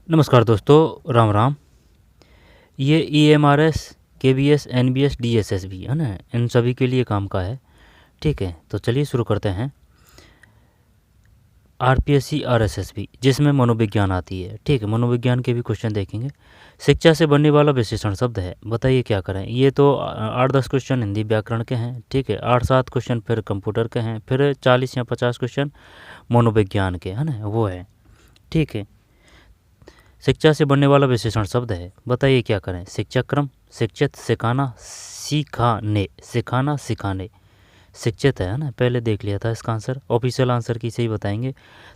नमस्कार दोस्तों, राम राम। ये EMRS, KBS, NBS, DSS भी है ना, इन सभी के लिए काम का है। ठीक है, तो चलिए शुरू करते हैं। RPSC RSS भी, जिसमें मनोविज्ञान आती है। ठीक है, मनोविज्ञान के भी क्वेश्चन देखेंगे। शिक्षा से बनने वाला विशेषण शब्द है, बताइए क्या करें। ये तो 8-10 क्वेश्चन हिंदी व्याकरण के हैं। ठीक है, 8-7 क्वेश्चन फिर कंप्यूटर के हैं, फिर 40 या 50 क्वेश्चन मनोविज्ञान के, है ना, वो है। ठीक है, शिक्षा से बनने वाला विशेषण शब्द है, बताइए क्या करें। शिक्षाक्रम, शिक्षित, सिखाना, सिखाने, सिखाना, सिखाने। शिक्षित है ना, पहले देख लिया था इसका आंसर। ऑफिशियल आंसर की सही बताएंगे।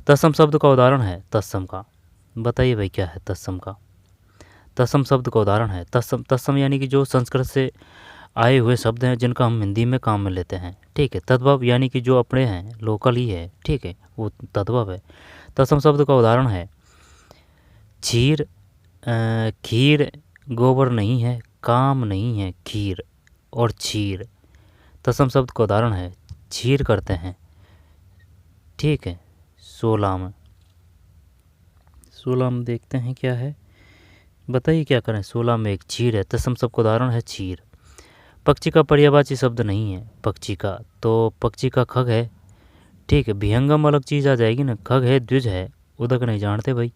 तत्सम शब्द का उदाहरण है तत्सम का, बताइए भाई क्या है तत्सम का। तत्सम शब्द का उदाहरण है तत्सम। तत्सम यानी कि जो संस्कृत से आए हुए शब्द हैं जिनका हम हिंदी में काम में लेते हैं। ठीक है, तद्भव यानी कि जो अपने हैं, लोकल ही है। ठीक है, वो तद्भव है। तत्सम शब्द का उदाहरण है क्षीर, खीर। गोबर नहीं है, काम नहीं है, खीर और क्षीर। तत्सम शब्द का उदाहरण है क्षीर करते हैं। ठीक है, 16 में, 16 में देखते हैं क्या है, बताइए क्या करें। 16 में एक क्षीर है, तत्सम शब्द का उदाहरण है क्षीर। पक्षी का पर्यायवाची शब्द नहीं है पक्षी का, तो पक्षी का खग है। ठीक है, विहंगम अलग चीज़ आ जाएगी ना, खग है, द्विज है, उदक नहीं जानते भाई।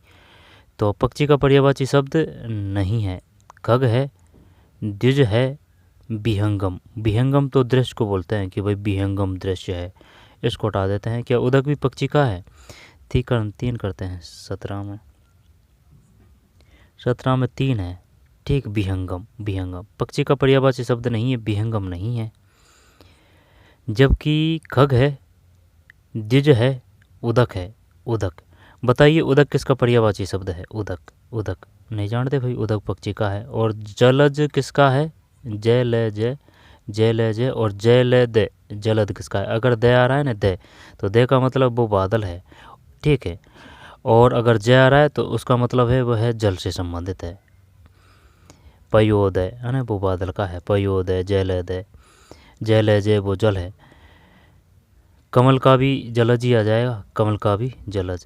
तो पक्षी का पर्यायवाची शब्द नहीं है, खग है, द्विज है, विहंगम। विहंगम तो दृश्य को बोलते हैं कि भाई विहंगम दृश्य है, इसको हटा देते हैं। क्या उदक भी पक्षी का है? 3 करते हैं। 17 में, 17 में 3 है। ठीक, विहंगम, विहंगम पक्षी का पर्यायवाची शब्द नहीं है, विहंगम नहीं है। जबकि खग है, द्विज है, उदक है, उदक। बताइए उदक किसका पर्यायवाची शब्द है? उदक, उदक नहीं जानते भाई, उदक पक्षी का है। और जलज किसका है? जय ले जय, जय ले जय और जय ले दे, जलद किसका है? अगर दे आ रहा है ना, दे, तो दे का मतलब वो बादल है। ठीक है, और अगर जय आ रहा है तो उसका मतलब है वह है जल से संबंधित है। पयोदय है ना, वो बादल का है। पयोदय, जय ले दे, जय ले जय वो जल है। कमल का भी जलज ही आ जाएगा, कमल का भी जलज।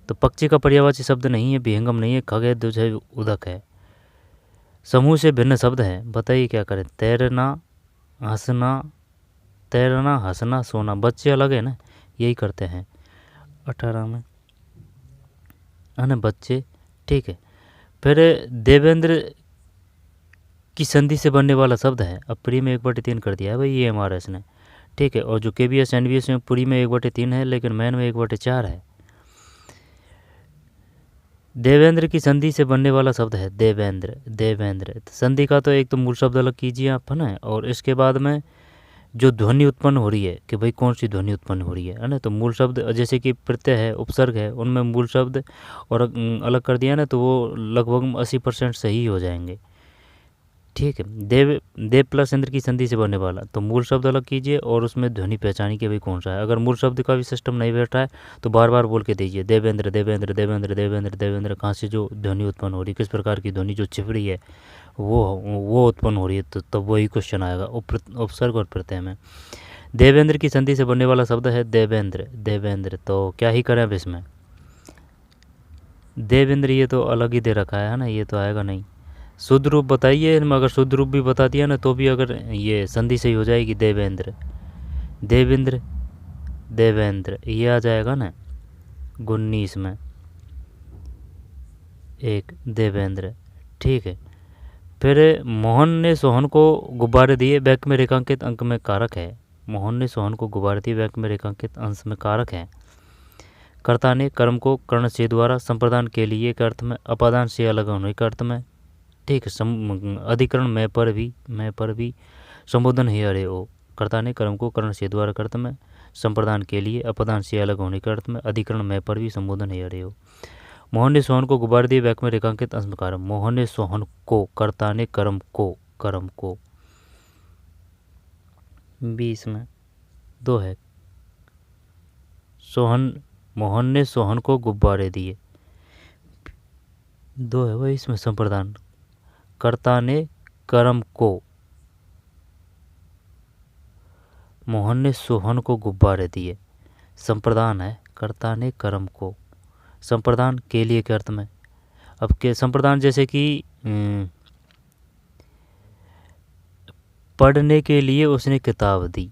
तो पक्षी का पर्यायवाची शब्द नहीं है, विहंगम नहीं है, खग है, द्विज है, उदक है। समूह से भिन्न शब्द है, बताइए क्या करें। तैरना, हंसना, तैरना, हंसना, सोना। बच्चे अलग है ना, यही करते हैं। 18 में है ना, बच्चे। ठीक है, फिर देवेंद्र की संधि से बनने वाला शब्द है। अब प्री में 1/3 कर दिया है भाई ये EMRS ने। ठीक है, और जो KBS NBS में पूरी में 1/3 है, लेकिन मैन में 1/4 है। देवेंद्र की संधि से बनने वाला शब्द है देवेंद्र, देवेंद्र। संधि का तो एक तो मूल शब्द अलग कीजिए आप, है ना, और इसके बाद में जो ध्वनि उत्पन्न हो रही है कि भाई कौन सी ध्वनि उत्पन्न हो रही है ना, तो मूल शब्द जैसे कि प्रत्यय है, उपसर्ग है, उनमें मूल शब्द और अलग कर दिया ना, तो वो लगभग 80% सही हो जाएंगे। ठीक है, देव, देव प्लस इंद्र की संधि से बनने वाला, तो मूल शब्द अलग कीजिए और उसमें ध्वनि पहचानी कि भाई कौन सा है। अगर मूल शब्द का भी सिस्टम नहीं बैठ रहा है तो बार बार बोल के दीजिए देवेंद्र, देवेंद्र, देवेंद्र, देवेंद्र, देवेंद्र। कहाँ से जो ध्वनि उत्पन्न हो रही है, किस प्रकार की ध्वनि जो छिप रही है, वो उत्पन्न हो रही है, तो तब वही क्वेश्चन आएगा उपसर्ग और प्रत्यय में। देवेंद्र की संधि से बनने वाला शब्द है देवेंद्र, देवेंद्र। तो क्या ही करें अब इसमें, देवेंद्र ये तो अलग ही दे रखा है ना, ये तो आएगा नहीं। शुद्ध रूप बताइए, अगर शुद्ध रूप भी बता दिया ना तो भी अगर ये संधि सही हो जाएगी, देवेंद्र, देवेंद्र, देवेंद्र, ये आ जाएगा ना 19 में एक देवेंद्र। ठीक है, फिर मोहन ने सोहन को गुब्बारे दिए, वाक्य में रेखांकित अंक में कारक है। मोहन ने सोहन को गुब्बारे दिए, वाक्य में रेखांकित अंश में कारक है। कर्ता ने कर्म को कर्ण से द्वारा संप्रदान के लिए के अर्थ में, अपादान से अलग होने के अर्थ में। ठीक है, अधिकरण मैं पर भी संबोधन है अरे ओ। कर्ता ने कर्म को कर्ण से द्वारा अर्थ में, संप्रदान के लिए, अपदान से अलग होने के अर्थ में, अधिकरण मैं पर भी संबोधन है अरे ओ। मोहन ने सोहन को गुब्बारे दिए, वाक्य में रेखांकित अंशकार। मोहन ने सोहन को, कर्ता ने कर्म को, कर्म को। 20 में 2 है। मोहन ने सोहन को गुब्बारे दिए, 2 है वही, इसमें संप्रदान। कर्ता ने कर्म को, मोहन ने सोहन को गुब्बारे दिए, संप्रदान है। कर्ता ने कर्म को, संप्रदान के लिए के अर्थ में, अब के संप्रदान जैसे कि पढ़ने के लिए उसने किताब दी,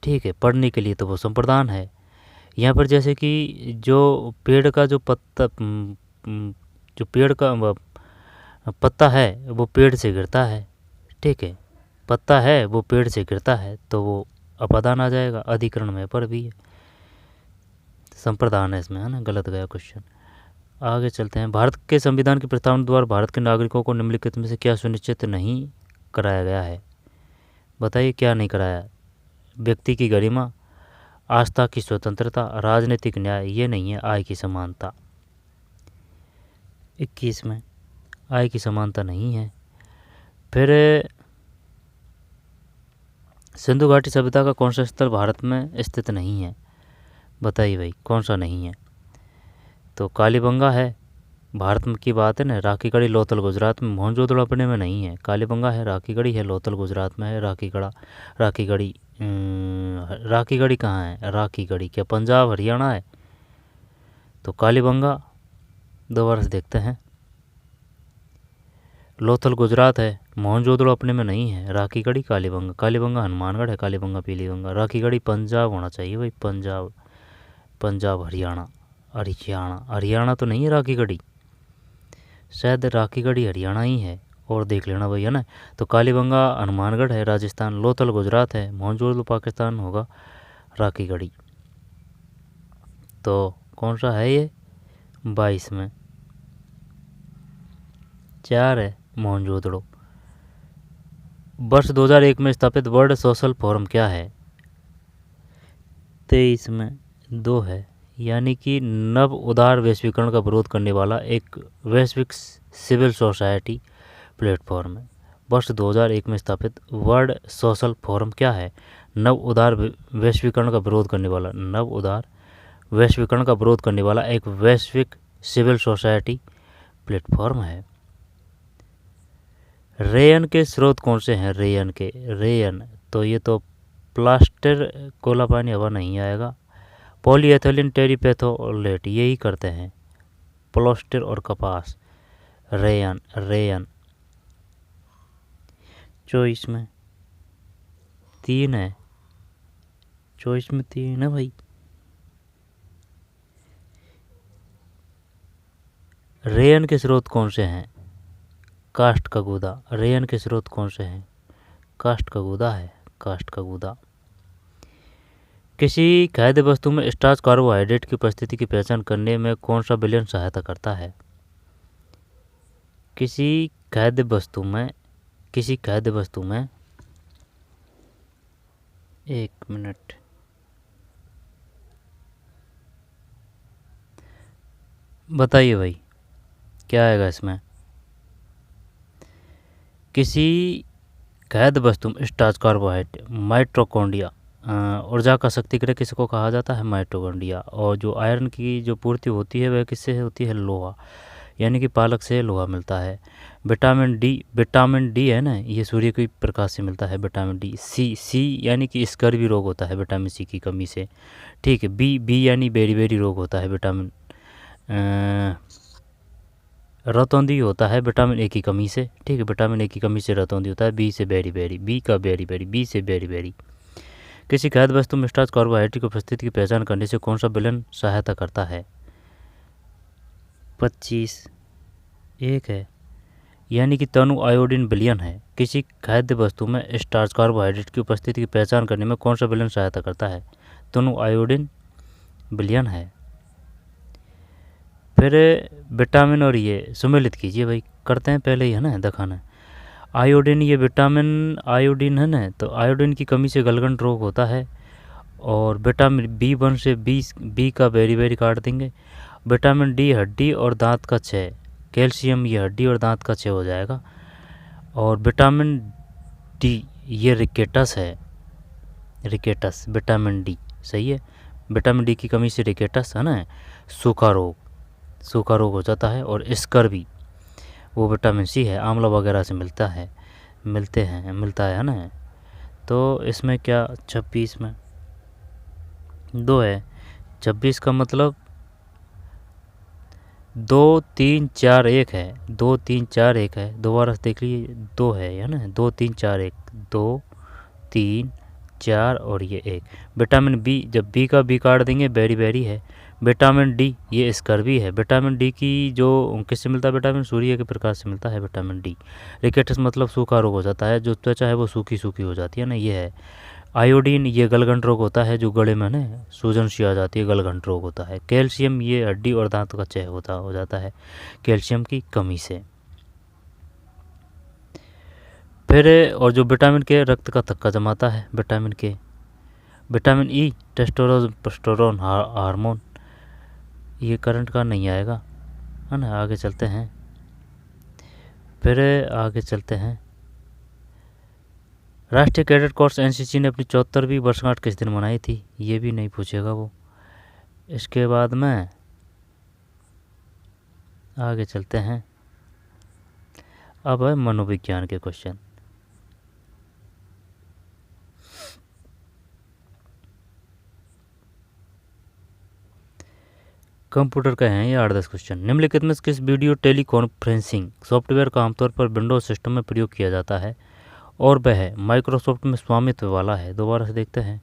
ठीक है, पढ़ने के लिए तो वो संप्रदान है। यहाँ पर जैसे कि जो पेड़ का जो पत्ता जो पेड़ का पत्ता है वो पेड़ से गिरता है, ठीक है, पत्ता है वो पेड़ से गिरता है, तो वो अपादान आ जाएगा, अधिकरण में पर भी है, संप्रदान है इसमें, है ना, गलत गया क्वेश्चन। आगे चलते हैं। भारत के संविधान की प्रस्तावना द्वारा भारत के नागरिकों को निम्नलिखित में से क्या सुनिश्चित नहीं कराया गया है? बताइए क्या नहीं कराया? व्यक्ति की गरिमा, आस्था की स्वतंत्रता, राजनीतिक न्याय, ये नहीं है आय की समानता। 21 में आय की समानता नहीं है। फिर सिंधु घाटी सभ्यता का कौन सा स्थल भारत में स्थित नहीं है? बताइए भाई कौन सा नहीं है? तो कालीबंगा है, भारत में की बात है ना, राखी गढ़ी लोथल गुजरात में, मोहनजोदड़ो अपने में नहीं है। कालीबंगा है, राखी गढ़ी है, लोथल गुजरात में है, राखी गढ़ी राखी गढ़ी कहाँ है? राखी गढ़ी क्या पंजाब हरियाणा है? तो कालीबंगा दोबारा से देखते हैं। लोथल गुजरात है, मोहनजोदड़ो अपने में नहीं है, राखी गढ़ी कालीबंगा, कालीबंगा हनुमानगढ़ है, कालीबंगा पीलीबंगा, राखी गढ़ी पंजाब होना चाहिए भाई, पंजाब हरियाणा हरियाणा तो नहीं है राखी गढ़ी, शायद राखी गढ़ी हरियाणा ही है, और देख लेना भाई, है ना। तो कालीबंगा हनुमानगढ़ है राजस्थान, लोथल गुजरात है, मोहनजोदड़ो पाकिस्तान होगा, राखी गढ़ी। तो कौन सा है ये? 22 में 4 है मोहनजोदड़ो। वर्ष 2001 में स्थापित वर्ल्ड सोशल फोरम क्या है? 23 में 2 है, यानी कि नव उदार वैश्वीकरण का विरोध करने वाला एक वैश्विक सिविल सोसाइटी प्लेटफॉर्म है। वर्ष 2001 में स्थापित वर्ल्ड सोशल फोरम क्या है? नव उदार वैश्वीकरण का विरोध करने वाला, नव उदार वैश्वीकरण का विरोध करने वाला एक वैश्विक सिविल सोसाइटी प्लेटफॉर्म है। रेयन के स्रोत कौन से हैं? रेयन तो ये तो प्लास्टर कोला पानी हवा नहीं आएगा, पॉलीएथिलीन टेरिपेथोलेट यही करते हैं, प्लास्टर और कपास, रेयन 24 में 3 है, 24 में 3 है भाई। रेयन के स्रोत कौन से हैं? काष्ठ का गूदा। रेयन के स्रोत कौन से हैं? काष्ठ का गूदा है, काष्ठ का गूदा। किसी खाद्य वस्तु में स्टार्च कार्बोहाइड्रेट की उपस्थिति की पहचान करने में कौन सा विलयन सहायता करता है? किसी खाद्य वस्तु में 1 मिनट, बताइए भाई क्या आएगा इसमें? किसी खाद्य वस्तु में स्टार्च कार्बोहाइड्रेट, माइटोकॉन्ड्रिया, ऊर्जा का शक्ति गृह किसको कहा जाता है? माइटोकॉन्ड्रिया। और जो आयरन की जो पूर्ति होती है वह किससे होती है? लोहा, यानी कि पालक से लोहा मिलता है। विटामिन डी है ना, ये सूर्य की प्रकाश से मिलता है, विटामिन डी। सी यानी कि स्कर्वी रोग होता है विटामिन सी की कमी से, ठीक है। बी यानी बेरी रोग होता है, विटामिन रतौंधी होता है विटामिन ए की कमी से, ठीक है, विटामिन ए की कमी से रतौंधी होता है। बी से बेरी, बी से बेरी। किसी खाद्य वस्तु में स्टार्च कार्बोहाइड्रेट की उपस्थिति की पहचान करने से कौन सा विलयन सहायता करता है? 25 1 है, यानी कि तनु आयोडीन विलयन है। किसी खाद्य वस्तु में स्टार्च कार्बोहाइड्रेट की उपस्थिति की पहचान करने में कौन सा विलयन सहायता करता है? तनु आयोडीन विलयन है। फिर विटामिन और ये सुमेलित कीजिए भाई, करते हैं पहले ही, है ना, दिखाना है। आयोडीन, ये विटामिन आयोडीन है ना, तो आयोडीन की कमी से गलगंड रोग होता है। और विटामिन B1 से बी का बेरी काट देंगे। विटामिन डी हड्डी और दांत का क्षय, कैल्शियम ये हड्डी और दांत का क्षय हो जाएगा। और विटामिन डी ये रिकेटस है, विटामिन डी सही है। विटामिन डी की कमी से रिकेटस है ना, सूखा रोग हो जाता है। और स्कर्वी वो विटामिन सी है, आंवला वगैरह से मिलता है ना। तो इसमें क्या 26 में 2 है, 26 का मतलब 2 3 4 1 है, 2 3 4 1 है, दोबारा से देख लीजिए 2 है ना, 2 3 4 1, 2 3 4 और ये 1। विटामिन बी, जब बी का बी काट देंगे बेरी बेरी है। विटामिन डी ये स्कर्वी है। विटामिन डी की जो किससे मिलता है, विटामिन सूर्य के प्रकाश से मिलता है विटामिन डी। रिकेटस मतलब सूखा रोग हो जाता है, जो त्वचा है वो सूखी सूखी हो जाती है ना, ये है। आयोडीन ये गलगंड रोग होता है, जो गले में ना सूजन सी आ जाती है, गलगंड रोग होता है। कैल्शियम ये हड्डी और दांत का क्षय हो जाता है कैल्शियम की कमी से। फिर और जो विटामिन के रक्त का थक्का जमाता है विटामिन के। विटामिन ई टेस्टोस्टेरोन हार्मोन, ये करंट का नहीं आएगा है ना। आगे चलते हैं, फिर आगे चलते हैं। राष्ट्रीय कैडेट कोर्स एनसीसी ने अपनी 74वीं वर्षगांठ किस दिन मनाई थी, ये भी नहीं पूछेगा वो। इसके बाद में आगे चलते हैं, अब है मनोविज्ञान के क्वेश्चन। कंप्यूटर का है ये 8-10 क्वेश्चन। निम्नलिखित में किस वीडियो टेलीकॉन्फ्रेंसिंग सॉफ्टवेयर का आमतौर पर विंडोज सिस्टम में प्रयोग किया जाता है और वह माइक्रोसॉफ्ट में स्वामित्व वाला है। दोबारा से देखते हैं,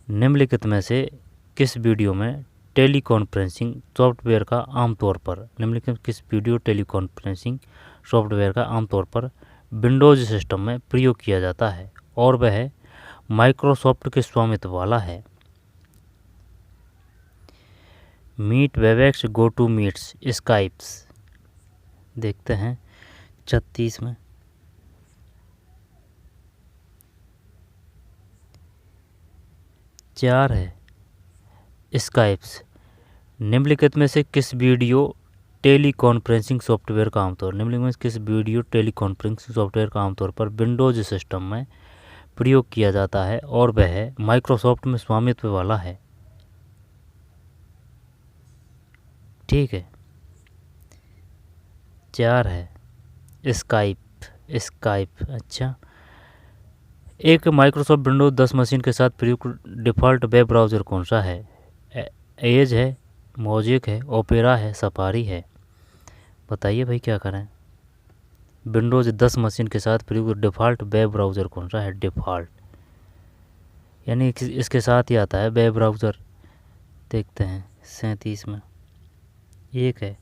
निम्नलिखित में से किस वीडियो में टेलीकॉन्फ्रेंसिंग सॉफ्टवेयर का आमतौर पर, निम्नलिखित किस वीडियो टेलीकॉन्फ्रेंसिंग सॉफ्टवेयर का आमतौर पर विंडोज सिस्टम में प्रयोग किया जाता है और वह माइक्रोसॉफ्ट के स्वामित्व वाला है। Meet, WebEx, go to meets, Skypes. देखते हैं 36 में। चार है स्काइप्स। निम्नलिखित में से किस वीडियो टेलीकॉन्फ्रेंसिंग सॉफ्टवेयर का आमतौर, निम्नलिखित में किस वीडियो टेलीकॉन्फ्रेंसिंग सॉफ्टवेयर का आमतौर पर विंडोज सिस्टम में प्रयोग किया जाता है और वह माइक्रोसॉफ्ट में स्वामित्व वाला है। ठीक है, 4 है स्काइप। अच्छा, एक माइक्रोसॉफ्ट विंडोज 10 मशीन के साथ प्रयुक्त डिफ़ॉल्ट वेब ब्राउज़र कौन सा है? एज है, मोज़ेक है, ओपेरा है, सफारी है। बताइए भाई क्या करें। विंडोज 10 मशीन के साथ प्रयुक्त डिफ़ॉल्ट वेब ब्राउज़र कौन सा है? डिफ़ॉल्ट यानी इसके साथ ही आता है वेब ब्राउज़र। देखते हैं 37 में। एक है,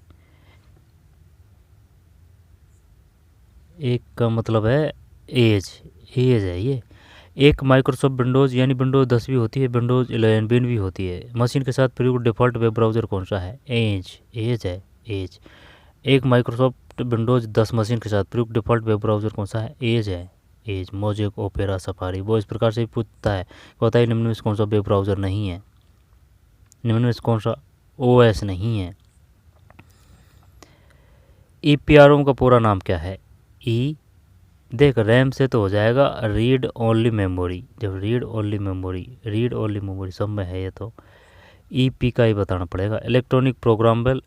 एक का मतलब है एज है ये। एक माइक्रोसॉफ्ट विंडोज़ यानी विंडोज़ 10 भी होती है, विंडोज़ 11 भी होती है। मशीन के साथ प्रयुक्त डिफ़ॉल्ट वेब ब्राउज़र कौन सा है? एज है एज। एक माइक्रोसॉफ्ट विंडोज़ 10 मशीन के साथ प्रयुक्त डिफ़ॉल्ट वेब ब्राउज़र कौन सा है? एज है एज। Mosaic, opera, safari. वो इस प्रकार से पूछता है, बताइए निम्न में कौन सा वेब ब्राउज़र नहीं है, निम्न में कौन सा ओएस नहीं है। ईपीआरओएम का पूरा नाम क्या है? देख रैम से तो हो जाएगा रीड ओनली मेमोरी। जब रीड ओनली मेमोरी सब में है ये तो ईपी का ही बताना पड़ेगा। Electronic programmable,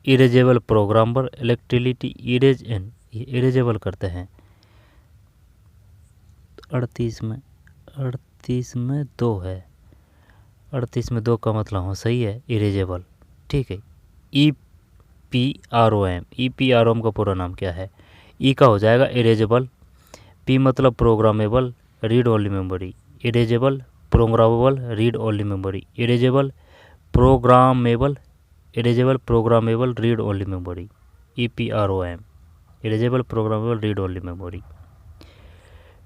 erasable programmer, electricity erasable करते हैं। 38 में 2 है। 38 में 2 का मतलब हाँ सही है, इरेजेबल। ठीक है। ईपीआरओएम का पूरा नाम क्या है? ई का हो जाएगा इरेजेबल, पी मतलब programmable, read only memory, erasable, programmable, read only memory, erasable, programmable, read only memory. EPROM, erasable, programmable, read only memory.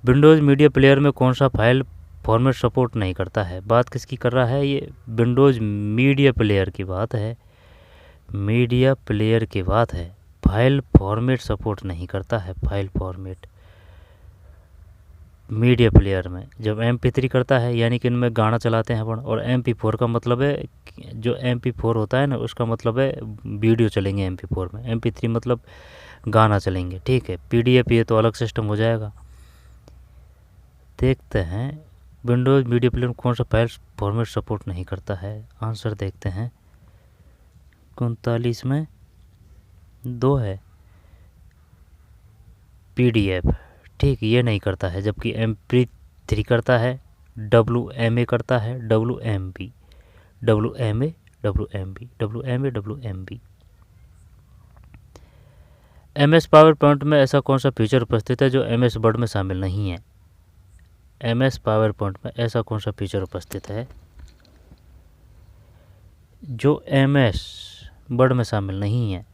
Windows media player में कौन सा फाइल फॉर्मेट सपोर्ट नहीं करता है? बात किसकी कर रहा है ये? विंडोज़ मीडिया प्लेयर की बात है। मीडिया प्लेयर की बात है। फाइल फॉर्मेट सपोर्ट नहीं करता है। फाइल फॉर्मेट मीडिया प्लेयर में जब MP3 करता है, यानी कि इनमें गाना चलाते हैं अपन, और MP4 का मतलब है, जो MP4 होता है ना उसका मतलब है वीडियो चलेंगे MP4 में। MP3 मतलब गाना चलेंगे। ठीक है। PDF ये तो अलग सिस्टम हो जाएगा। देखते हैं विंडोज़ मीडिया प्लेयर में कौन सा फाइल फॉर्मेट सपोर्ट नहीं करता है। आंसर देखते हैं 39 में 2 है PDF। ठीक, ये नहीं करता है, जबकि MP3 करता है, WMA करता है, WMB। MS पावर पॉइंट में ऐसा कौन सा फीचर उपस्थित है जो MS वर्ड में शामिल नहीं है? MS पावर पॉइंट में ऐसा कौन सा फीचर उपस्थित है जो MS वर्ड में शामिल नहीं है?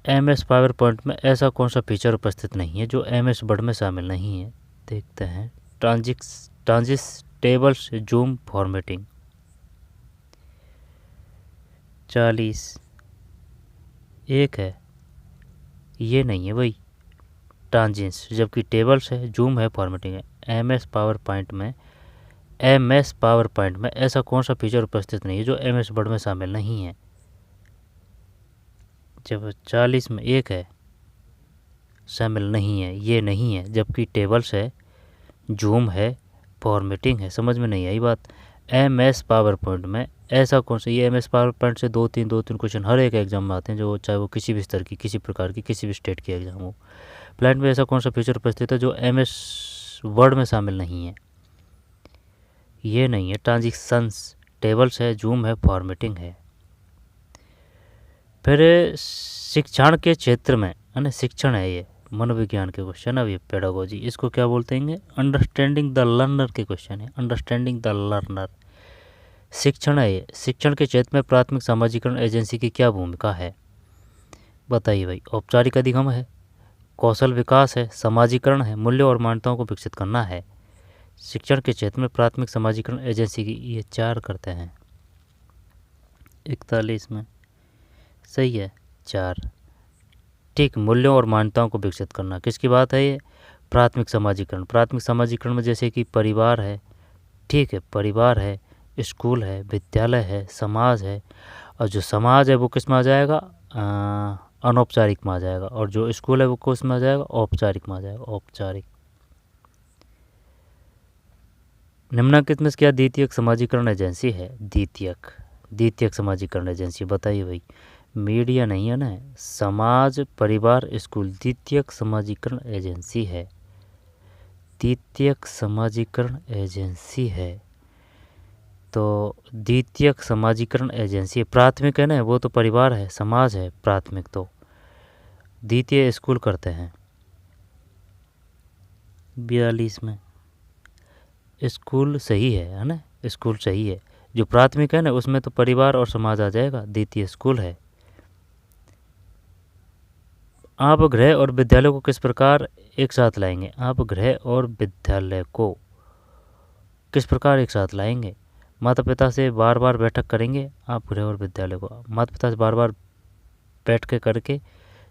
MS पावर पॉइंट में ऐसा कौन सा फीचर उपस्थित नहीं है जो MS वर्ड में शामिल नहीं है? देखते हैं। ट्रांजिस्टेबल्स जूम फॉर्मेटिंग। 40 एक है, ये नहीं है भाई ट्रांजिंस, जबकि टेबल्स है, जूम है, फॉर्मेटिंग है। MS पावर पॉइंट में ऐसा कौन सा फीचर उपस्थित नहीं है जो MS वर्ड में शामिल नहीं है? जब 40 में एक है, शामिल नहीं है, ये नहीं है, जबकि टेबल्स है, जूम है, फॉर्मेटिंग है। समझ में नहीं आई बात? MS पावर पॉइंट में ऐसा कौन सा, ये MS पावर पॉइंट से दो तीन क्वेश्चन हर एक एग्जाम में आते हैं, जो चाहे वो किसी भी स्तर की, किसी प्रकार की, किसी भी स्टेट की एग्जाम हो। प्लांट में ऐसा कौन सा फीचर उपस्थित है जो MS वर्ड में शामिल नहीं है? ये नहीं है, ट्रांजिशंस, टेबल्स है, जूम है, फॉर्मेटिंग है। फिर शिक्षण के क्षेत्र में, है ना, शिक्षण है, ये मनोविज्ञान के क्वेश्चन। अब ये पेडागोजी, इसको क्या बोलते हैं? अंडरस्टैंडिंग द लर्नर के क्वेश्चन है। अंडरस्टैंडिंग द लर्नर शिक्षण है ये। शिक्षण के क्षेत्र में प्राथमिक समाजीकरण एजेंसी की क्या भूमिका है? बताइए भाई। औपचारिक अधिगम है, कौशल विकास है, समाजीकरण है, मूल्य और मान्यताओं को विकसित करना है। शिक्षण के क्षेत्र में प्राथमिक समाजीकरण एजेंसी की, ये 4 करते हैं। 41 में सही है, 4 ठीक। मूल्यों और मान्यताओं को विकसित करना, किसकी बात है ये? प्राथमिक समाजीकरण। प्राथमिक समाजीकरण में जैसे कि परिवार है, ठीक है, परिवार है, स्कूल है, विद्यालय है, समाज है। और जो समाज है वो किस में आ जाएगा? अनौपचारिक में आ जाएगा। और जो स्कूल है वो किस में आ जाएगा? औपचारिक में आ जाएगा, औपचारिक। निम्नलिखित में क्या द्वितीयक समाजीकरण एजेंसी है? द्वितीयक समाजीकरण एजेंसी, बताइए भाई। मीडिया नहीं है ना, समाज, परिवार, स्कूल, द्वितीयक समाजीकरण एजेंसी है। द्वितीयक समाजीकरण एजेंसी है, तो द्वितीयक समाजीकरण एजेंसी। प्राथमिक है ना, वो तो परिवार है, समाज है प्राथमिक, तो द्वितीय स्कूल करते हैं। 42 में स्कूल सही है ना, स्कूल सही है। जो प्राथमिक है ना, उसमें तो परिवार और समाज आ जाएगा, द्वितीय स्कूल है। आप गृह और विद्यालय को किस प्रकार एक साथ लाएंगे? आप गृह और विद्यालय को किस प्रकार एक साथ लाएंगे? माता पिता से बार बार बैठक करेंगे। आप गृह और विद्यालय को माता पिता से बार बार बैठ के करके,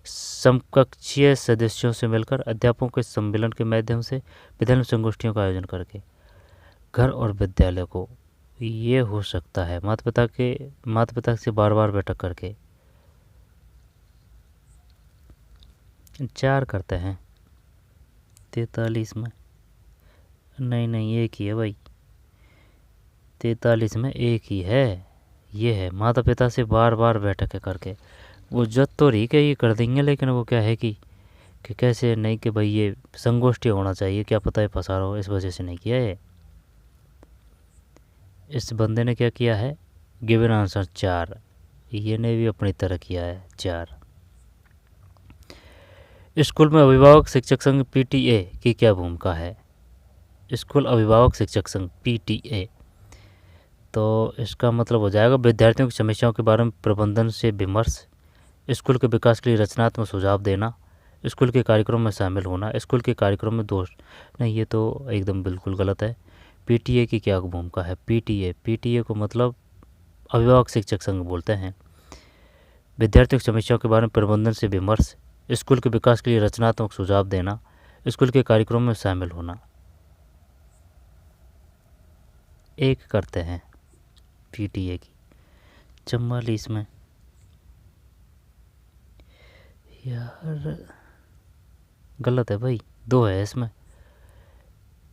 समकक्षीय सदस्यों से मिलकर, अध्यापकों के सम्मेलन के माध्यम से, विद्यालय संगोष्ठियों का आयोजन करके। घर और विद्यालय को ये हो सकता है माता पिता से बार बार बैठक करके। 4 करते हैं। 43 में नहीं, एक ही है भाई। 43 में एक ही है, ये है माता पिता से बार बार बैठकें करके। वो जब तो ठीक है, ये कर देंगे, लेकिन वो क्या है कि कैसे नहीं, कि भाई ये संगोष्ठी होना चाहिए, क्या पता है फंसा रहा हो, इस वजह से नहीं किया है। इस बंदे ने क्या किया है? गिवन आंसर 4, ये ने भी अपनी तरह किया है 4। स्कूल में अभिभावक शिक्षक संघ PTA की क्या भूमिका है? स्कूल अभिभावक शिक्षक संघ PTA, तो इसका मतलब हो जाएगा विद्यार्थियों की समस्याओं के बारे में प्रबंधन से विमर्श, स्कूल के विकास के लिए रचनात्मक सुझाव देना, स्कूल के कार्यक्रम में शामिल होना, स्कूल के कार्यक्रम में दोष नहीं, ये तो एकदम बिल्कुल गलत है। PTA की क्या भूमिका है? PTA को मतलब अभिभावक शिक्षक संघ बोलते हैं। विद्यार्थियों की समस्याओं के बारे में प्रबंधन से विमर्श, स्कूल के विकास के लिए रचनात्मक सुझाव देना, स्कूल के कार्यक्रम में शामिल होना। 1 करते हैं PTA की। 44 में यार गलत है भाई, 2 है इसमें।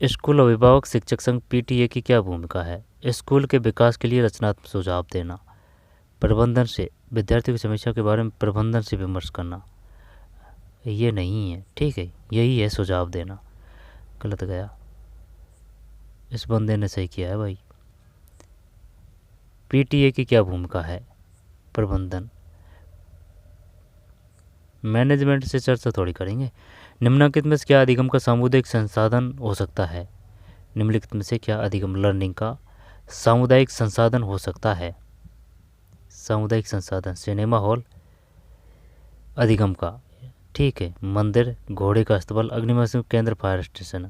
स्कूल अभिभावक शिक्षक संघ PTA की क्या भूमिका है? स्कूल के विकास के लिए रचनात्मक सुझाव देना, प्रबंधन से, विद्यार्थियों की समस्या के बारे में प्रबंधन से विमर्श करना। ये नहीं है, ठीक है, यही है सुझाव देना। गलत गया, इस बंदे ने सही किया है भाई। PTA की क्या भूमिका है? प्रबंधन। मैनेजमेंट से चर्चा थोड़ी करेंगे। निम्नलिखित में से क्या अधिगम का सामुदायिक संसाधन हो सकता है? निम्नलिखित में से क्या अधिगम लर्निंग का सामुदायिक संसाधन हो सकता है? सामुदायिक संसाधन सिनेमा हॉल अधिगम का, ठीक है, मंदिर, घोड़े का अस्तबल, अग्निशमन केंद्र, फायर स्टेशन।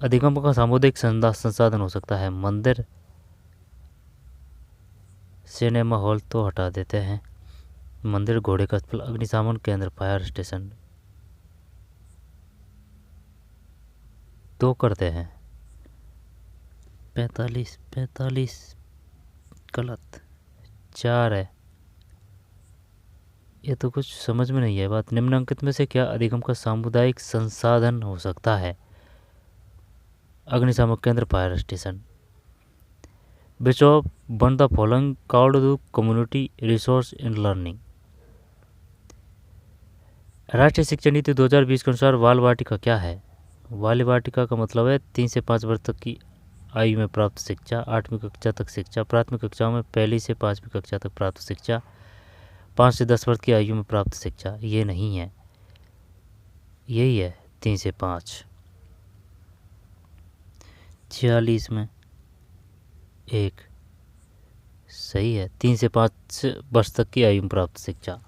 अधिगम का सामुदायिक संसाधन हो सकता है मंदिर, सिनेमा हॉल तो हटा देते हैं, मंदिर, घोड़े का अस्तबल, अग्निशमन केंद्र, फायर स्टेशन। दो करते हैं। 45 गलत, 4 है। ये तो कुछ समझ में नहीं है बात। निम्नलिखित में से क्या अधिगम का सामुदायिक संसाधन हो सकता है? अग्निशमन केंद्र, fire station. Which of one the following called the community resource in learning? राष्ट्रीय शिक्षा नीति 2020 के अनुसार बाल वाटिका क्या है? बाल वाटिका का मतलब है 3 से 5 वर्ष तक की आयु में प्राप्त शिक्षा, 8वीं कक्षा तक शिक्षा, प्राथमिक कक्षाओं में 1 से 5वीं कक्षा तक प्राप्त शिक्षा, 5 से 10 वर्ष की आयु में प्राप्त शिक्षा। ये नहीं है, यही है 3 से 5। 46 में 1 सही है, 3 से 5 वर्ष तक की आयु में प्राप्त शिक्षा।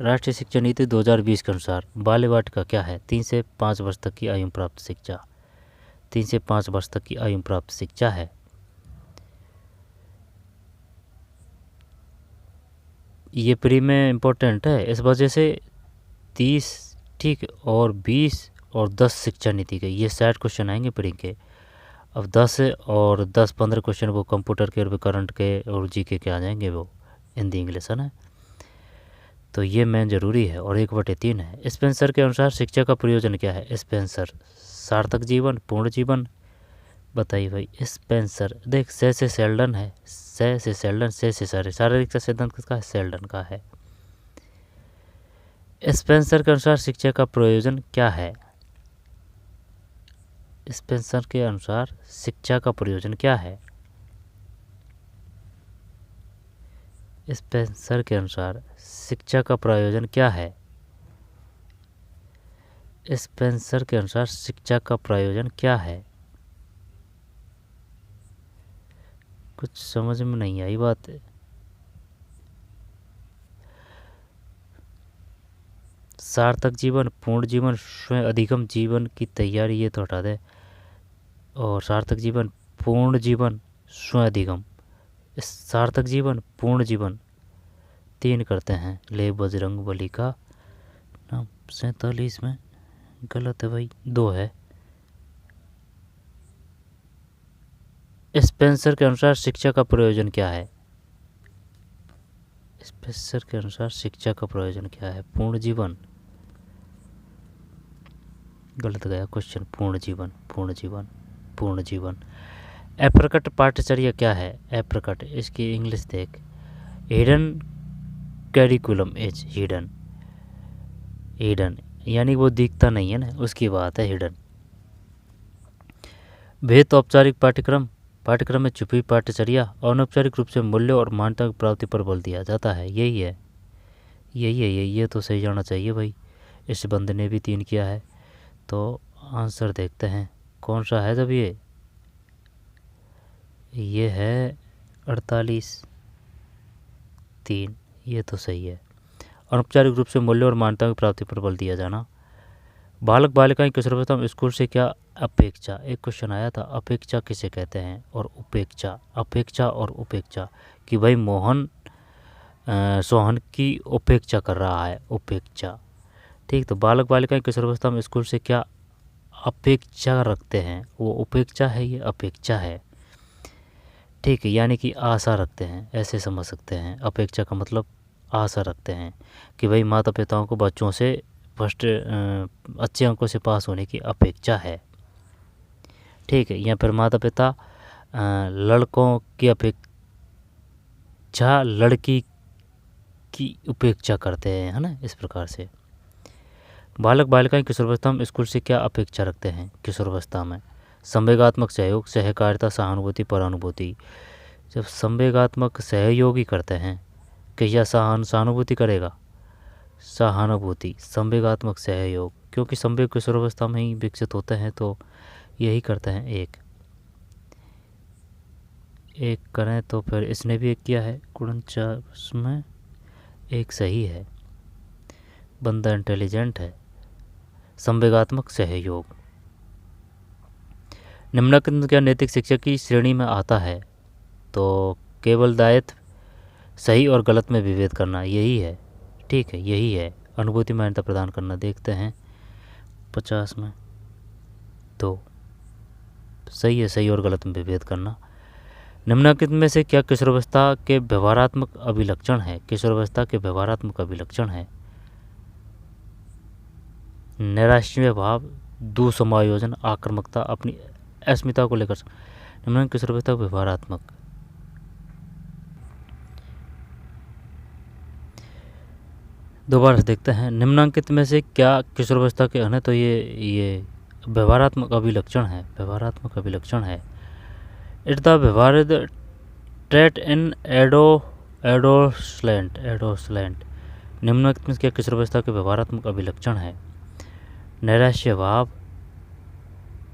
राष्ट्रीय शिक्षा नीति 2020 के अनुसार बाल वाटिका क्या है? 3 से 5 वर्ष तक की आयु में प्राप्त शिक्षा, 3 से 5 वर्ष तक की आयु में प्राप्त शिक्षा है। ये प्री में इम्पोर्टेंट है, इस वजह से 30, ठीक, और 20 और 10 शिक्षा नीति के ये 60 क्वेश्चन आएंगे प्री के। अब 10 और 10-15 क्वेश्चन वो कंप्यूटर के और करंट के और जीके के आ जाएंगे, वो हिंदी इंग्लिश है ना। तो ये मेन जरूरी है। और 1/3 है। स्पेंसर के अनुसार शिक्षा का प्रयोजन क्या है? स्पेंसर सार्थक जीवन, पूर्ण जीवन। बताइए भाई। स्पेंसर देख, से सेल्डन है, से सेल्डन, से शारीरिक सिद्धांत किसका है? सेल्डन का है। स्पेंसर के अनुसार शिक्षा का प्रयोजन क्या है? स्पेंसर के अनुसार शिक्षा का प्रयोजन क्या है? स्पेंसर के अनुसार शिक्षा का प्रयोजन क्या है? स्पेंसर के अनुसार शिक्षा का प्रयोजन क्या है? कुछ समझ में नहीं आई बात। सार्थक जीवन, पूर्ण जीवन, स्वयं अधिगम जीवन की तैयारी, ये तो हटा दे। और सार्थक जीवन, पूर्ण जीवन, स्वयं अधिगम। सार्थक जीवन, पूर्ण जीवन 3 करते हैं। ले बजरंग बली का नाम 47 में गलत है भाई, 2 है। स्पेंसर के अनुसार शिक्षा का प्रयोजन क्या है? स्पेंसर के अनुसार शिक्षा का प्रयोजन क्या है? पूर्ण जीवन, गलत गया क्वेश्चन। पूर्ण जीवन, पूर्ण जीवन, पूर्ण जीवन। अप्रकट पाठ्यचर्या क्या है? अप्रकट, इसकी इंग्लिश देख। Hidden curriculum is hidden. Hidden यानी वो दिखता नहीं है ना, उसकी बात है हिडन। भेद औपचारिक पाठ्यक्रम, पाठ्यक्रम में छुपी पाठ्यचर्या, अनौपचारिक रूप से मूल्य और मान्यता की प्राप्ति पर बल दिया जाता है। यही है, यही है, ये तो सही जाना चाहिए भाई। इस बंदे ने भी 3 किया है। तो आंसर देखते हैं कौन सा है। जब ये है 48 3, ये तो सही है। अनौपचारिक रूप से मूल्य और मान्यता की प्राप्ति पर बल दिया जाना। बालक बालिकाएं किशोरावस्था में स्कूल से क्या अपेक्षा? एक क्वेश्चन आया था, अपेक्षा किसे कहते हैं? और उपेक्षा, अपेक्षा और उपेक्षा, कि भाई मोहन सोहन की उपेक्षा कर रहा है, उपेक्षा। ठीक, तो बालक बालिकाएं किशोरावस्था में स्कूल से क्या अपेक्षा रखते हैं? वो उपेक्षा है, ये अपेक्षा है। ठीक है, यानी कि आशा रखते हैं, ऐसे समझ सकते हैं। अपेक्षा का मतलब आशा रखते हैं कि भाई माता पिताओं को बच्चों से फर्स्ट अच्छे अंकों से पास होने की अपेक्षा है। ठीक है, या फिर माता पिता लड़कों की अपेक्षा लड़की की उपेक्षा करते हैं, है ना, इस प्रकार से। बालक बालिकाएं किशोरावस्था में स्कूल से क्या अपेक्षा रखते हैं? किशोरावस्था में संवेगात्मक सहयोग, सहकारिता, सहानुभूति, परानुभूति। जब संवेगात्मक सहयोग ही करते हैं क्या सहानुभूति करेगा? सहानुभूति, संवेगात्मक सहयोग, क्योंकि संवेग किशोरावस्था में ही विकसित होते हैं तो यही करते हैं। एक करें तो फिर इसने भी एक किया है, 49 में एक सही है। बंदा इंटेलिजेंट है। संवेगात्मक सहयोग निम्नलिखित क्या नैतिक शिक्षा की श्रेणी में आता है? तो केवल दायित्व, सही और गलत में विभेद करना, यही है। ठीक है, यही है। अनुभूति मान्यता प्रदान करना। देखते हैं 50 में तो सही है, सही और गलत में विभेद करना। निम्नलिखित में से क्या किशोरावस्था के व्यवहारात्मक अभिलक्षण है? किशोरावस्था के व्यवहारात्मक अभिलक्षण है नैराश्य भाव, दुसमायोजन, आक्रामकता, अपनी अस्मिता को लेकर। निम्नलिखित किशोरावस्था व्यवहारात्मक, दोबारा से देखते हैं। निम्नलिखित में से क्या किशोरावस्था के हैं? तो ये व्यवहारात्मक अभिलक्षण है। व्यवहारात्मक अभिलक्षण है। इट द व्यवहार ट्रेट इन एडोसलेंट। निम्नलिखित में क्या किशोरावस्था के व्यवहारात्मक अभिलक्षण है? नैराश्य भाव,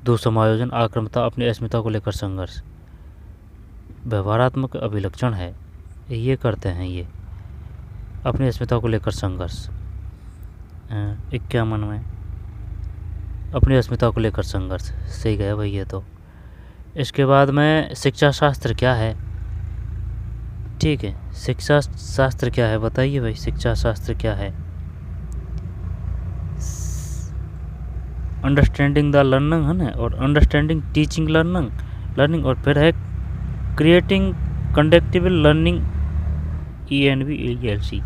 दुसमायोजन, आक्रामकता, अपनी अस्मिता को लेकर संघर्ष। व्यवहारात्मक अभिलक्षण है, ये करते हैं ये, अपनी अस्मिता को लेकर संघर्ष। 51 में अपनी अस्मिता को लेकर संघर्ष, सही गया भाई ये तो। इसके बाद में शिक्षा शास्त्र क्या है? ठीक है, शिक्षा शास्त्र क्या है बताइए भाई, शिक्षा शास्त्र क्या है? अंडरस्टैंडिंग द लर्निंग है ना, और अंडरस्टैंडिंग टीचिंग लर्निंग, और फिर है क्रिएटिंग कंडक्टिबल लर्निंग, ENV-ELC।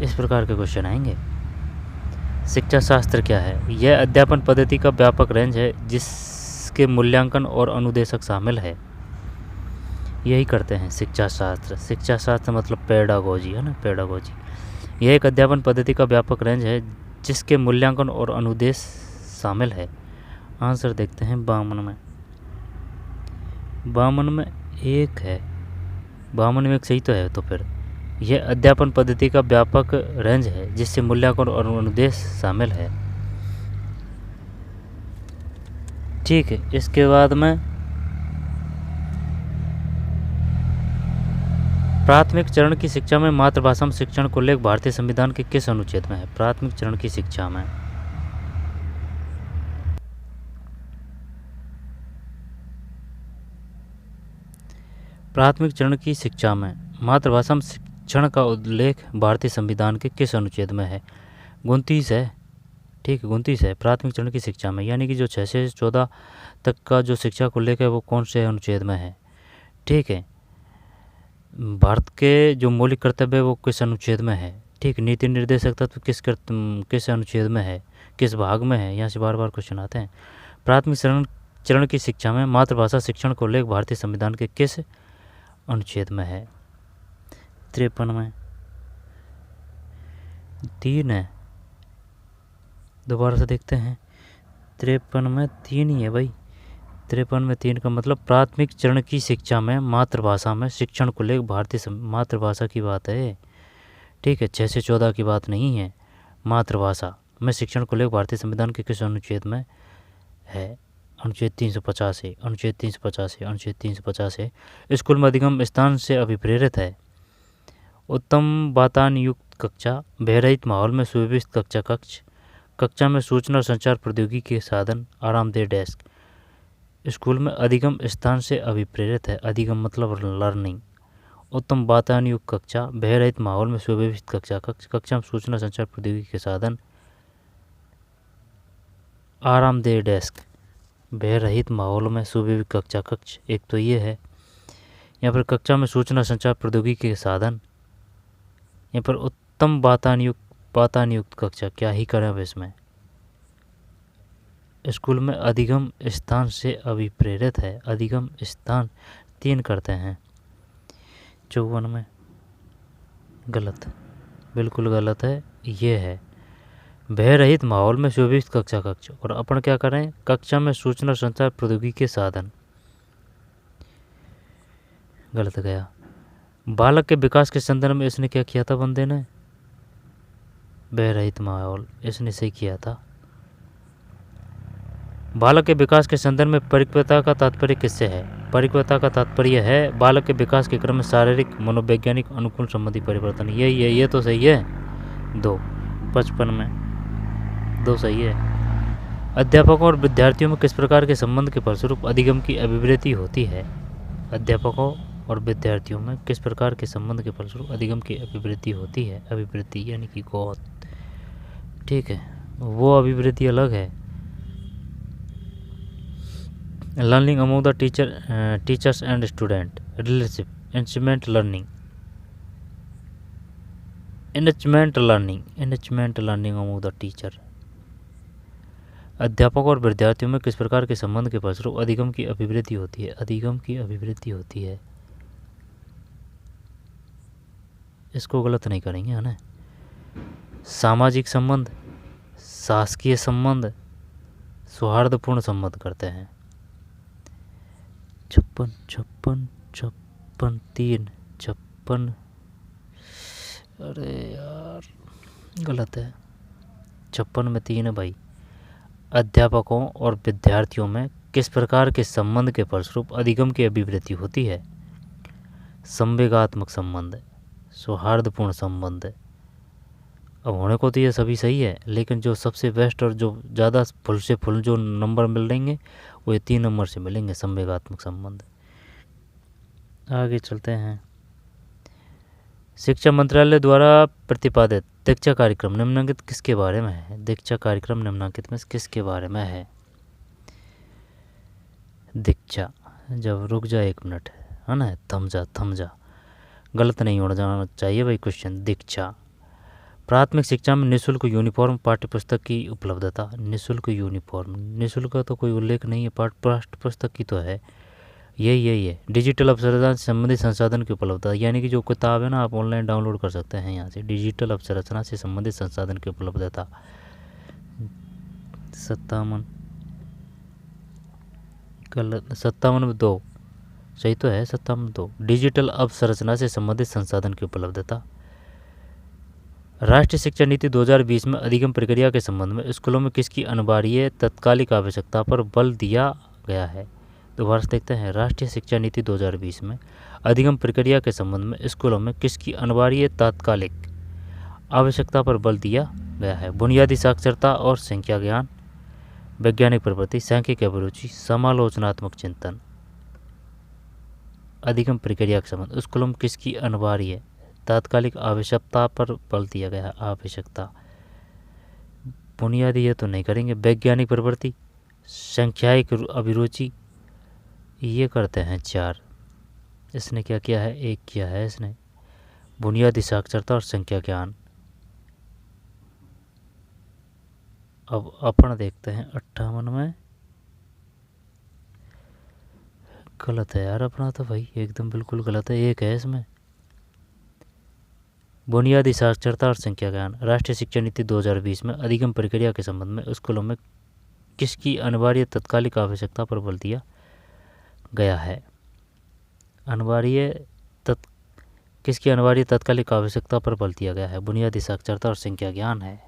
इस प्रकार के क्वेश्चन आएंगे। शिक्षा शास्त्र क्या है? यह अध्यापन पद्धति का व्यापक रेंज है जिसके मूल्यांकन और अनुदेशक शामिल है। यही करते हैं शिक्षा शास्त्र। शिक्षा शास्त्र मतलब पेडागोजी है ना, पेडागोजी। यह एक अध्यापन पद्धति का व्यापक रेंज है जिसके मूल्यांकन और अनुदेश शामिल है। आंसर देखते हैं 52 में। 52 में एक है, 52 में एक सही तो है। तो फिर यह अध्यापन पद्धति का व्यापक रेंज है जिससे मूल्यांकन और अनुदेश शामिल है। ठीक है, इसके बाद में प्राथमिक चरण की शिक्षा में मातृभाषा में शिक्षण को लेकर भारतीय संविधान के किस अनुच्छेद में है? प्राथमिक चरण की शिक्षा में मातृभाषा में शिक्षण का उल्लेख भारतीय संविधान के किस अनुच्छेद में है? 29 है। ठीक है, 29 है प्राथमिक चरण की शिक्षा में, यानी कि जो 6 से 14 तक का जो शिक्षा को लेकर वो कौन से अनुच्छेद में है? ठीक है, भारत के जो मौलिक कर्तव्य है वो किस अनुच्छेद में है? ठीक, नीति निर्देशक तत्व किस अनुच्छेद में है, किस भाग में है? यहाँ से बार बार क्वेश्चन आते हैं। प्राथमिक चरण की शिक्षा में मातृभाषा शिक्षण को लेकर भारतीय संविधान के किस अनुच्छेद में है? 53 में 3 है। दोबारा से देखते हैं, 53 में 3 ही है भाई। 53 में 3 का मतलब प्राथमिक चरण की शिक्षा में मातृभाषा में शिक्षण को लेकर भारतीय मातृभाषा की बात है। ठीक है, 6 से 14 की बात नहीं है। मातृभाषा में शिक्षण को लेकर भारतीय संविधान के किस अनुच्छेद में है? अनुच्छेद 350 है। अनुच्छेद 350 है। स्कूल में अधिगम स्थान से अभिप्रेरित है। उत्तम वातावरण युक्त कक्षा, भयरहित माहौल में सुव्यवस्थित कक्षा में सूचना और संचार प्रौद्योगिकी के साधन, आरामदेह डेस्क। स्कूल में अधिगम स्थान से अभिप्रेरित है। अधिगम मतलब लर्निंग। उत्तम वातावरण युक्त कक्षा, भयरहित माहौल में सुव्यवस्थित कक्षा में सूचना संचार प्रौद्योगिकी के साधन, आरामदेह डेस्क। भयरहित माहौल में सुव्यवस्थित कक्ष एक तो ये है। यहाँ पर कक्षा में सूचना संचार प्रौद्योगिकी के साधन, यहाँ पर उत्तम वातावरण युक्त कक्षा, क्या ही करें अब इसमें। स्कूल में अधिगम स्थान से अभिप्रेरित है। अधिगम स्थान 3 करते हैं। 54 में गलत, बिल्कुल गलत है। ये है भयरहित माहौल में सुव्यवस्थित कक्षा। और अपन क्या करें? कक्षा में सूचना संचार प्रौद्योगिकी के साधन, गलत गया। बालक के विकास के संदर्भ में इसने क्या किया था बंदे ने? भयरहित माहौल, इसने सही किया था। बालक के विकास के संदर्भ में परिपक्वता का तात्पर्य किससे है? परिपक्वता का तात्पर्य है बालक के विकास के क्रम में शारीरिक मनोवैज्ञानिक अनुकूल संबंधी परिवर्तन। यही है, ये तो सही है। 2 55 में 2 सही है। अध्यापकों और विद्यार्थियों में किस प्रकार के संबंध के फलस्वरूप अधिगम की अभिवृद्धि होती है? अध्यापकों और विद्यार्थियों में किस प्रकार के संबंध के फलस्वरूप अधिगम की अभिवृद्धि होती है? अभिवृद्धि यानी कि ग्रोथ, ठीक है, वो अभिवृद्धि अलग है। Learning among the teachers and student, relationship, instrument learning, enrichment learning among the teacher. अध्यापकों और विद्यार्थियों में किस प्रकार के संबंध के फलस्वरूप अधिगम की अभिवृद्धि होती है? अधिगम की अभिवृद्धि होती है। इसको गलत नहीं करेंगे, है ना। सामाजिक संबंध, शासकीय संबंध, सौहार्दपूर्ण संबंध करते हैं। 56 अरे यार गलत है, 56 में 3 है भाई। अध्यापकों और विद्यार्थियों में किस प्रकार के संबंध के फलस्वरूप अधिगम की अभिवृद्धि होती है? संवेगात्मक संबंध, सौहार्दपूर्ण संबंध। अब होने को तो ये सभी सही है, लेकिन जो सबसे बेस्ट और जो ज़्यादा फुल से फुल जो नंबर मिलेंगे वो ये 3 नंबर से मिलेंगे, संवेगात्मक संबंध। आगे चलते हैं। शिक्षा मंत्रालय द्वारा प्रतिपादित दीक्षा कार्यक्रम निम्नलिखित किसके बारे में है? दीक्षा कार्यक्रम निम्नलिखित में किसके बारे में है? दीक्षा, जब रुक जा 1 मिनट, है ना, थम जा, गलत नहीं होना जाना चाहिए भाई क्वेश्चन। दीक्षा, प्राथमिक शिक्षा में निःशुल्क यूनिफॉर्म पाठ्यपुस्तक की उपलब्धता। निःशुल्क यूनिफॉर्म, निःशुल्क का तो कोई उल्लेख नहीं है, पाठ्य पुस्तक की तो है, यही है। डिजिटल अवसंरचना से संबंधित संसाधन की उपलब्धता, यानी कि जो किताब है ना आप ऑनलाइन डाउनलोड कर सकते हैं यहाँ से। डिजिटल अवसंरचना से संबंधित संसाधन की उपलब्धता। 57 गलत, 57 में 2 सही तो है, 57 में 2। डिजिटल अवसंरचना से संबंधित संसाधन की उपलब्धता। राष्ट्रीय शिक्षा नीति 2020 में अधिगम प्रक्रिया के संबंध में स्कूलों में किसकी अनिवार्य तात्कालिक आवश्यकता पर बल दिया गया है? दोबारा से देखते हैं। राष्ट्रीय शिक्षा नीति 2020 में अधिगम प्रक्रिया के संबंध में स्कूलों में किसकी अनिवार्य तात्कालिक आवश्यकता पर बल दिया गया है? बुनियादी साक्षरता और संख्या ज्ञान, वैज्ञानिक प्रवृत्ति, सांख्यिकी अभिरुचि, समालोचनात्मक चिंतन। अधिगम प्रक्रिया के संबंध स्कूलों में किसकी अनिवार्य तात्कालिक आवश्यकता पर बल दिया गया है? आवश्यकता। बुनियादी ये तो नहीं करेंगे। वैज्ञानिक प्रवृत्ति, सांख्यिकी अभिरुचि, ये करते हैं 4। इसने क्या किया है? 1 किया है इसने। बुनियादी साक्षरता और संख्या ज्ञान। अब अपन देखते हैं 58 में, गलत है यार अपना तो भाई, एकदम बिल्कुल गलत है। 1 है इसमें, बुनियादी साक्षरता और संख्या ज्ञान। राष्ट्रीय शिक्षा नीति 2020 में अधिगम प्रक्रिया के संबंध में स्कूलों में किसकी अनिवार्य तात्कालिक आवश्यकता पर बल दिया गया है? किसकी अनिवार्य तात्कालिक आवश्यकता पर बल दिया गया है? बुनियादी साक्षरता और संख्या ज्ञान है।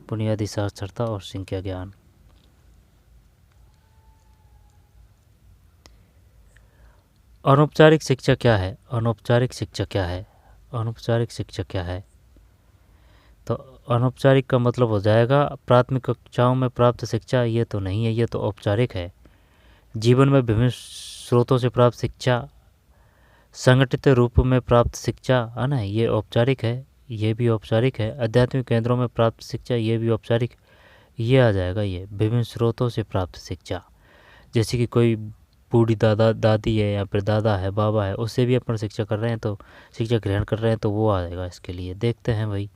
बुनियादी साक्षरता और संख्या ज्ञान। अनौपचारिक शिक्षा क्या है? अनौपचारिक शिक्षा क्या है? अनौपचारिक शिक्षा क्या है? तो अनौपचारिक का मतलब हो जाएगा प्राथमिक कक्षाओं में प्राप्त शिक्षा। ये तो नहीं है, ये तो औपचारिक है। जीवन में विभिन्न स्रोतों से प्राप्त शिक्षा, संगठित रूप में प्राप्त शिक्षा, है ना, ये औपचारिक है, ये भी औपचारिक है। आध्यात्मिक केंद्रों में प्राप्त शिक्षा, ये भी औपचारिक, ये आ जाएगा। ये विभिन्न स्रोतों से प्राप्त शिक्षा, जैसे कि कोई बूढ़ी दादी है या फिर दादा है, बाबा है, उससे भी अपन शिक्षा कर रहे हैं तो शिक्षा ग्रहण कर रहे हैं तो वो आ जाएगा इसके लिए। देखते हैं भाई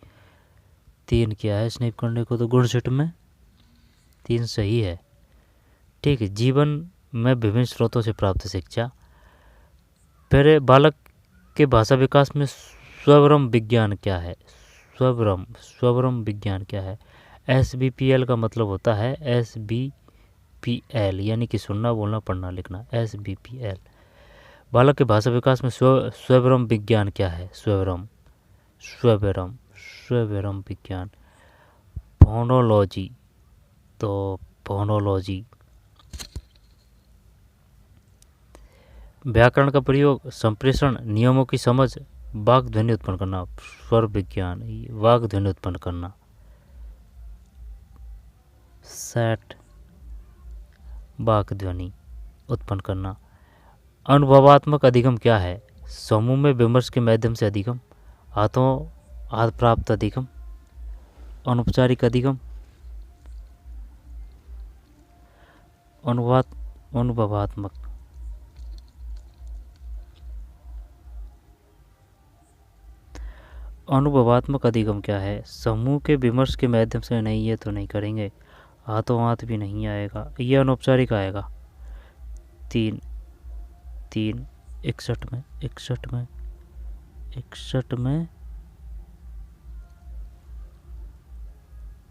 3 क्या है स्नैप करने को, तो गुणशिट में 3 सही है, ठीक है। जीवन में विभिन्न स्रोतों से प्राप्त शिक्षा। फिर बालक के भाषा विकास में स्वरम विज्ञान क्या है? स्वरम विज्ञान क्या है? SBPL का मतलब होता है SBPL, यानी कि सुनना, बोलना, पढ़ना, लिखना। SBPL बालक के भाषा विकास में स्वयंवरम विज्ञान क्या है? स्वयंवरम विज्ञान, फोनोलॉजी। तो फोनोलॉजी। व्याकरण का प्रयोग, संप्रेषण, नियमों की समझ, वाक ध्वनि उत्पन्न करना। स्वर विज्ञान, वाक ध्वनि उत्पन्न करना। सेट, वाक ध्वनि उत्पन्न करना। अनुभवात्मक अधिगम क्या है? समूह में विमर्श के माध्यम से अधिगम, हाथ प्राप्त अधिगम, अनौपचारिक अधिगम, अनुभवात्मक। अनुभवात्मक अधिगम क्या है? समूह के विमर्श के माध्यम से। नहीं, ये तो नहीं करेंगे। हाथों हाथ भी नहीं आएगा, ये अनौपचारिक आएगा। 3 61 में 61 में 61 में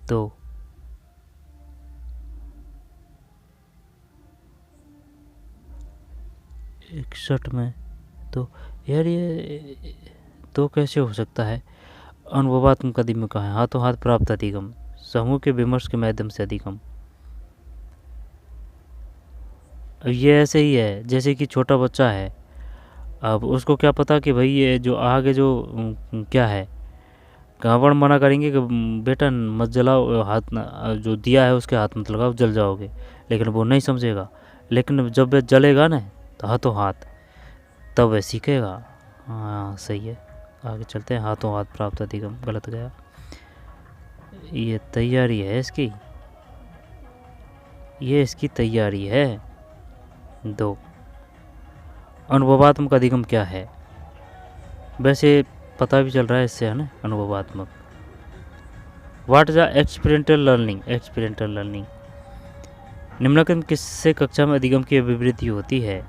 2 61 में 2। यार ये तो कैसे हो सकता है? अनुभवात्मक अधिगम कहाँ है? हाथों हाथ प्राप्त अधिगम, समूह के विमर्श के माध्यम से अधिगम। ये ऐसे ही है जैसे कि छोटा बच्चा है, अब उसको क्या पता कि भाई ये जो आगे जो क्या है, कांवड़ मना करेंगे कि बेटा मत जलाओ, हाथ जो दिया है उसके हाथ मत लगाओ, जल जाओगे, लेकिन वो नहीं समझेगा। लेकिन जब वह जलेगा ना तो हाथों हाथ, तब वह सीखेगा। हाँ सही है, आगे चलते हैं। हाथों हाथ प्राप्त अधिगम गलत गया। ये तैयारी है इसकी, ये इसकी तैयारी है। 2 अनुभवात्मक अधिगम क्या है? वैसे पता भी चल रहा है इससे, है ना, अनुभवात्मक। What is experiential learning. निम्नलिखित किससे कक्षा में अधिगम की अभिवृद्धि होती है?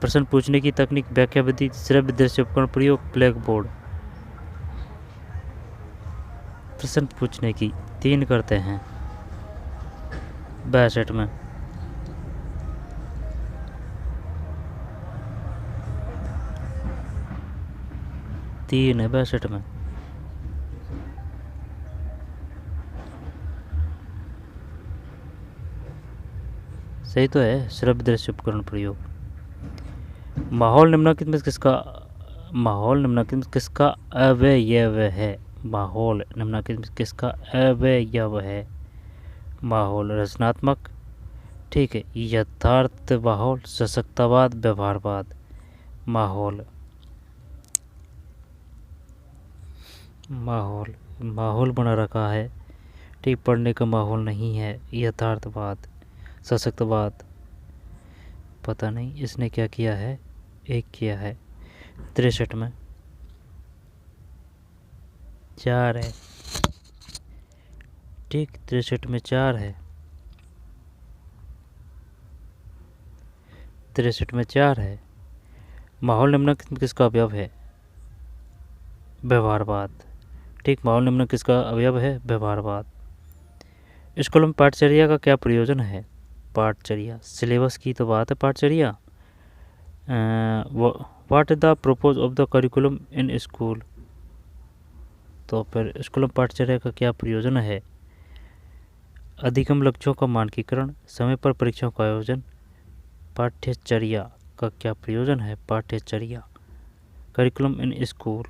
प्रश्न पूछने की तकनीक, व्याख्या विधि, श्रव्य दृश्य उपकरण प्रयोग, ब्लैक बोर्ड। प्रश्न पूछने की 3 करते हैं 62 में। 3 है 62 में। सही तो है, श्रव्य दृश्य उपकरण प्रयोग। माहौल निम्नलिखित में किसका अवयव है? माहौल निम्नलिखित में किसका अवयव है? माहौल रचनात्मक, ठीक है, यथार्थ माहौल, सशक्तवाद, व्यवहारवाद। माहौल बना रखा है, ठीक, पढ़ने का माहौल नहीं है। यथार्थवाद, सशक्तवाद, पता नहीं इसने क्या किया है, एक किया है। 63 में 4 है, ठीक, 63 में 4 है। 63 में 4 है। माहौल निम्नलिखित में किसका अवयव है? व्यवहारवाद, ठीक, माहौल निम्नलिखित किसका अवयव है? व्यवहारवाद। स्कूल में पाठचर्या का क्या प्रयोजन है? पाठचर्या, सिलेबस की तो बात है पाठचर्या। What is the purpose of the curriculum in school. तो फिर स्कूल में पाठचर्या का क्या प्रयोजन है? अधिगम लक्ष्यों का मानकीकरण, समय पर परीक्षाओं का आयोजन। पाठ्यचर्या का क्या प्रयोजन है? पाठ्यचर्या, करिकुलम इन स्कूल,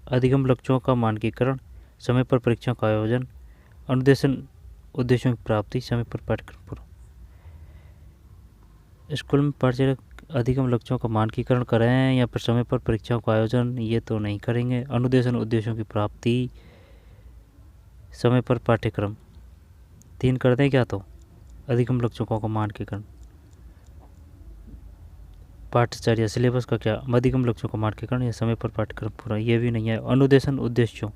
अधिगम लक्ष्यों का मानकीकरण, समय पर परीक्षाओं का आयोजन, अनुदेशन उद्देश्यों की प्राप्ति, समय पर पाठ्यक्रम पूरा। स्कूल में पाठचर्या अधिगम लक्ष्यों का मानकीकरण करें या फिर समय पर परीक्षाओं का आयोजन, ये तो नहीं करेंगे। अनुदेशन उद्देश्यों की प्राप्ति, समय पर पाठ्यक्रम, 3 कर दें क्या? तो अधिगम लक्ष्यों का मानकीकरण, पाठचर्या, सिलेबस का क्या, अधिगम लक्ष्यों का मानकीकरण या समय पर पाठ्यक्रम पूरा, ये भी नहीं है। अनुदेशन उद्देश्यों,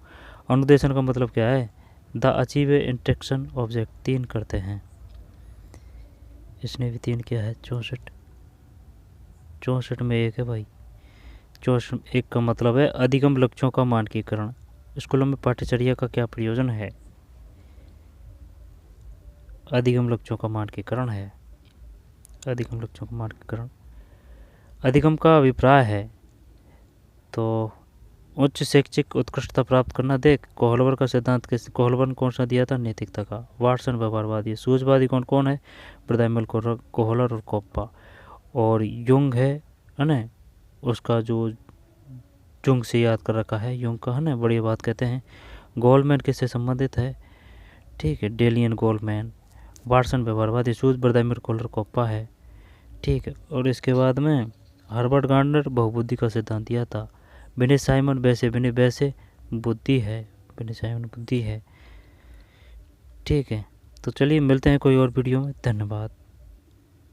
अनुदेशन का मतलब क्या है? द अचीव इंटेंशन ऑब्जेक्ट, 3 करते हैं। इसने भी 3 किया है। 64 में 1 है भाई। 64 1 का मतलब है अधिगम लक्ष्यों का मानकीकरण। स्कूलों में पाठ्यचर्या का क्या प्रयोजन है? अधिगम लक्ष्यों का मानकीकरण है, अधिगम लक्ष्यों का मानकीकरण। अधिगम का अभिप्राय है तो उच्च शैक्षिक उत्कृष्टता प्राप्त करना। देख कोहलवर का सिद्धांत कोहलवर ने कौन सा दिया था? नैतिकता का। वाटसन व्यवहारवादी। सूझवादी कौन कौन है? ब्रदाइमल कोहलर और कोप्पा। और युंग है ना, उसका जो जुंग से याद कर रखा है, युंग का है ना, बड़ी बात कहते हैं। गोल्डमैन किससे संबंधित है? ठीक है, डेलियन गोल्डमैन। वाटसन व्यवहारवादी। सूझ ब्रदाइमल कोहलर कोप्पा है। ठीक है, और इसके बाद में हर्बर्ट गार्डनर बहुबुद्धि का सिद्धांत दिया था। विनय साइमन वैसे बुद्धि है। विनय साइमन बुद्धि है। ठीक है, तो चलिए मिलते हैं कोई और वीडियो में। धन्यवाद।